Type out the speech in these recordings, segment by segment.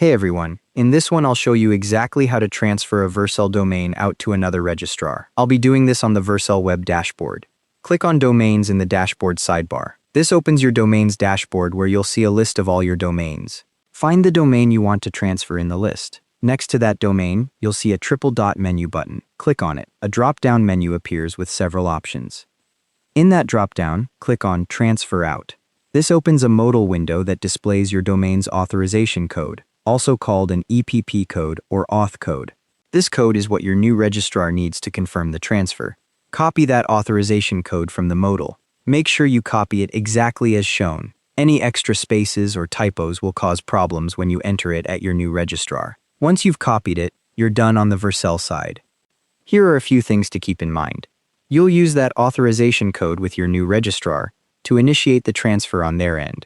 Hey everyone, in this one I'll show you exactly how to transfer a Vercel domain out to another registrar. I'll be doing this on the Vercel web dashboard. Click on Domains in the dashboard sidebar. This opens your domains dashboard where you'll see a list of all your domains. Find the domain you want to transfer in the list. Next to that domain, you'll see a triple dot menu button. Click on it. A drop-down menu appears with several options. In that drop-down, click on Transfer Out. This opens a modal window that displays your domain's authorization code, also called an EPP code or auth code. This code is what your new registrar needs to confirm the transfer. Copy that authorization code from the modal. Make sure you copy it exactly as shown. Any extra spaces or typos will cause problems when you enter it at your new registrar. Once you've copied it, you're done on the Vercel side. Here are a few things to keep in mind. You'll use that authorization code with your new registrar to initiate the transfer on their end.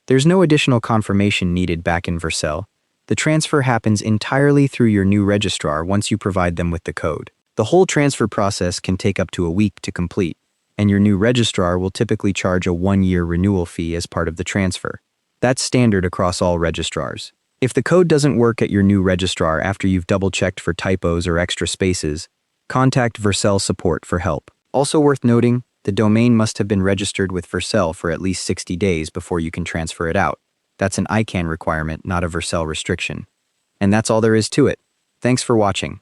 There's no additional confirmation needed back in Vercel. The transfer happens entirely through your new registrar once you provide them with the code. The whole transfer process can take up to a week to complete, and your new registrar will typically charge a 1-year renewal fee as part of the transfer. That's standard across all registrars. If the code doesn't work at your new registrar after you've double-checked for typos or extra spaces, contact Vercel support for help. Also worth noting, the domain must have been registered with Vercel for at least 60 days before you can transfer it out. That's an ICANN requirement, not a Vercel restriction. And that's all there is to it. Thanks for watching.